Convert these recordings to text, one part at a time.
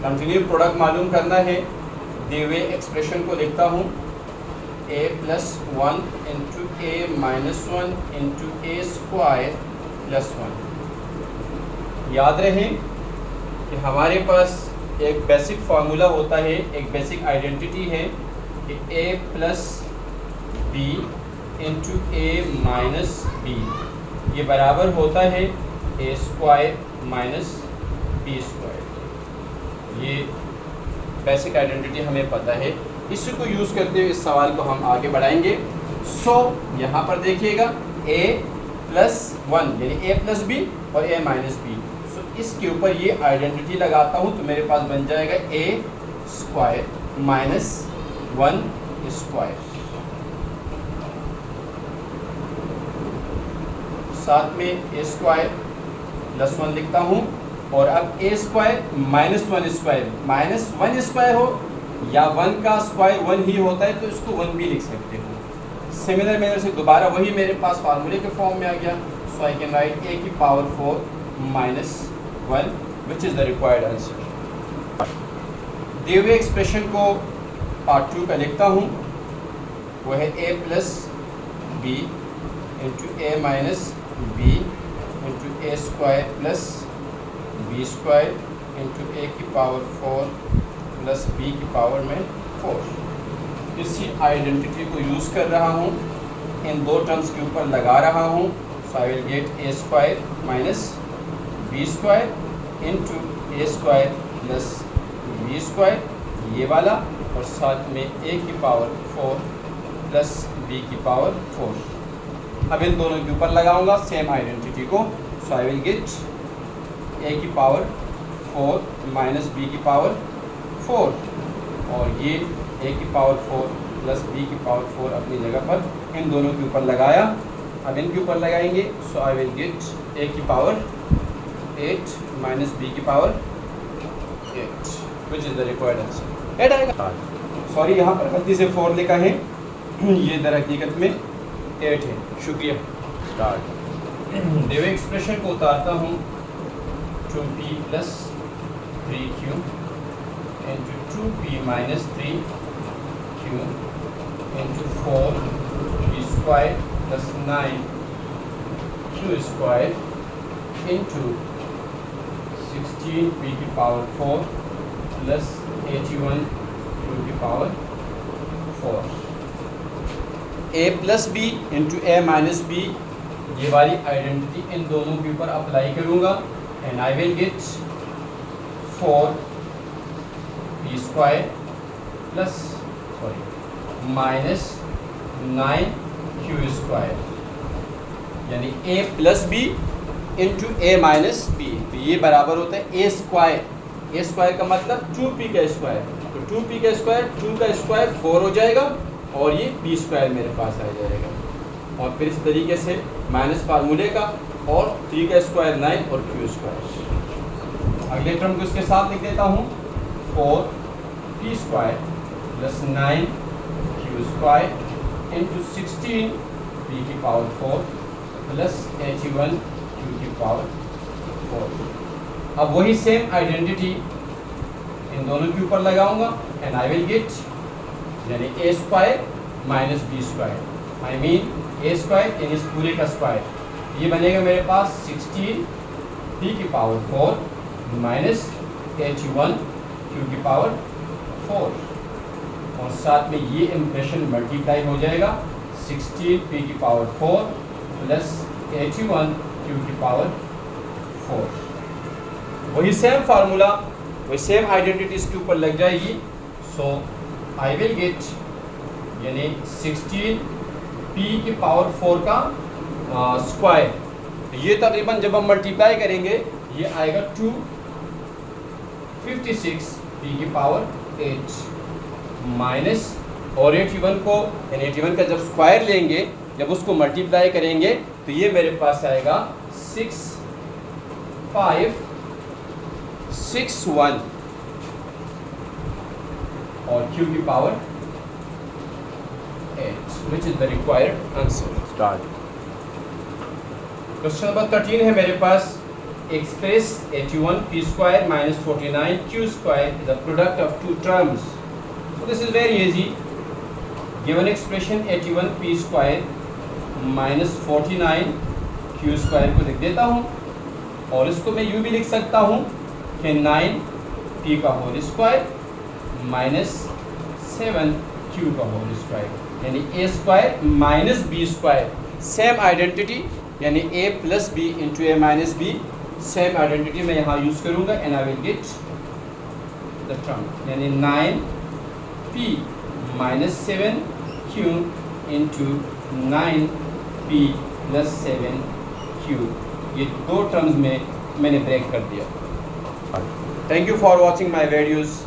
Continue product मालूम करना है। दिए हुए एक्सप्रेशन को लिखता हूँ a + 1 into a - 1 into a² + 1। याद रहे कि हमारे पास एक बेसिक फार्मूला होता है, एक बेसिक आइडेंटिटी है कि a + b into a - b ये बराबर होता है a² - b²। ये बेसिक आइडेंटिटी हमें पता है, इसी को यूज़ करते हुए इस सवाल को हम आगे बढ़ाएंगे। यहाँ पर देखिएगा a + 1 यानी a + b और a - b। इसके ऊपर ये आइडेंटिटी लगाता हूँ तो मेरे पास बन जाएगा a² - 1²। साथ में a² + 1 लिखता हूँ। और अब a² - 1² हो या 1 का स्क्वायर 1 ही होता है तो इसको 1 भी लिख सकते हो। सिमिलर मैनर से दोबारा वही मेरे पास फार्मूले के फॉर्म में आ गया। So I can write a⁴ - 1 which is the required answer. दिए हुए एक्सप्रेशन को पार्ट 2 का लिखता हूँ, वो है a + b into a - b into a² + b² into a⁴ plus b⁴। इसी आइडेंटिटी को यूज़ कर रहा हूँ, इन दो टर्म्स के ऊपर लगा रहा हूँ। So I will get a² - b² into a² + b², ये वाला, और साथ में a⁴ प्लस b⁴। अब इन दोनों के ऊपर लगाऊंगा सेम आइडेंटिटी को। सो I will get a⁴ - b⁴, और ये a⁴ प्लस b⁴ अपनी जगह पर इन दोनों के ऊपर लगाया। अब इनके ऊपर लगाएंगे। So I will get a⁴ 8 - b⁴ 8 which is the required answer. 8 आएगा। सॉरी, यहाँ पर गलती से 4 लिखा है, ये दर हकीकत में 8 है। शुक्रिया। स्टार्ट। दिए एक्सप्रेशन को उतारता हूँ। 2p + 3q into 2p - 3q into 4p² + 9q² into 16p⁴ plus 81q⁴। a + b into a - b ये वाली आइडेंटिटी इन दोनों के ऊपर अप्लाई करूँगा and I will gate 4p² plus -9q², यानी a + b into a - b, तो ये बराबर होता है a² का मतलब 2p का स्क्वायर, तो 2p का स्क्वायर 2 का स्क्वायर 4 हो जाएगा और ये p² मेरे पास आ जाएगा। और फिर इस तरीके से माइनस फार्मूले का, और 3 का स्क्वायर 9 और q²। अगले टर्म को इसके साथ लिख देता हूँ। 4p² + 9q² into 16p⁴ plus 81q⁴। अब वही सेम आइडेंटिटी इन दोनों के ऊपर लगाऊंगा एंड आई विल गेट, यानी a² - b², I mean a² यानी इस पूरे का स्क्वायर, ये बनेगा मेरे पास 16p⁴ माइनस 81q⁴, और साथ में ये इम्प्रेशन मल्टीप्लाई हो जाएगा 16p⁴ प्लस 81q⁴। वही सेम फार्मूला, वही सेम आइडेंटिटी इसके ऊपर लग जाएगी। सो आई विल गेट, यानी 16p⁴ का स्क्वायर, ये तकरीबन जब हम मल्टीप्लाई करेंगे ये आएगा 256p⁴ माइनस, और 81 को, यानी 81 का जब स्क्वायर लेंगे, जब उसको मल्टीप्लाई करेंगे तो ये मेरे पास आएगा 6561 और q⁴ 8 which is the required answer. Start. Question number 13 है मेरे पास। express 81 p square minus 49 q square is the product of two terms. So this is very easy. Given expression 81 p square minus 49 q square को लिख देता हूँ और इसको मैं यूँ भी लिख सकता हूँ कि 9 p का होल स्क्वायर माइनस 7 q का होल स्क्वायर यानी a square minus b square. Same identity यानी a plus B into A minus B, same identity मैं यहाँ यूज़ करूँगा and I will get the term यानी 9p minus 7q into 9p plus 7q. ये दो terms में मैंने break कर दिया. Thank you for watching my videos.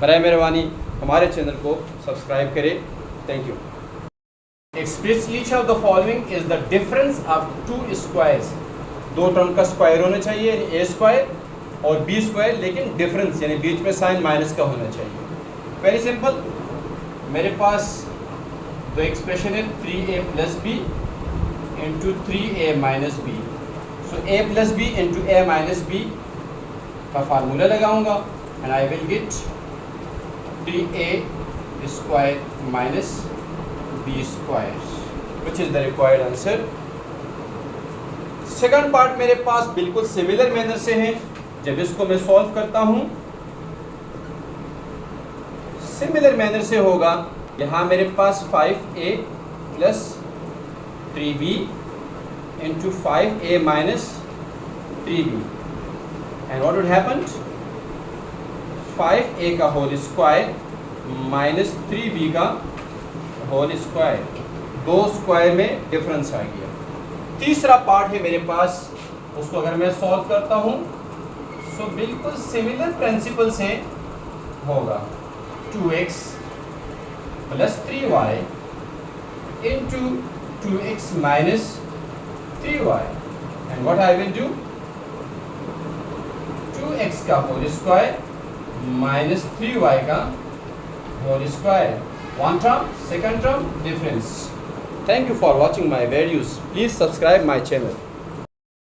बराए मेहरबानी हमारे चैनल को सब्सक्राइब करें. Thank you. Express each of the following is the difference of two squares. दो टर्म का स्क्वायर होना चाहिए यानी a स्क्वायर और b स्क्वायर, लेकिन डिफरेंस यानी बीच में साइन माइनस का होना चाहिए. Very simple. मेरे पास दो एक्सप्रेशन है 3a plus B into 3a minus B. So a plus B into a minus B का फार्मूला लगाऊंगा and I will get 3a square minus b square, which is the required answer. Second part मेरे पास बिल्कुल similar manner से है. जब इसको मैं सॉल्व करता हूं सिमिलर मैनर से होगा. यहाँ मेरे पास 5a plus 3b into 5a minus 3b and what would happen 5a का होल स्क्वायर माइनस 3b का होल स्क्वायर. दो स्क्वायर में डिफरेंस आ गया. तीसरा पार्ट है मेरे पास, उसको अगर मैं सॉल्व करता हूँ सो बिल्कुल सिमिलर प्रिंसिपल से होगा. 2x plus 3y into 2x minus 3y and what I will do 2x का होल स्क्वायर माइनस 3y का whole square. One term, second term, difference. Thank you for watching my videos. Please subscribe my channel.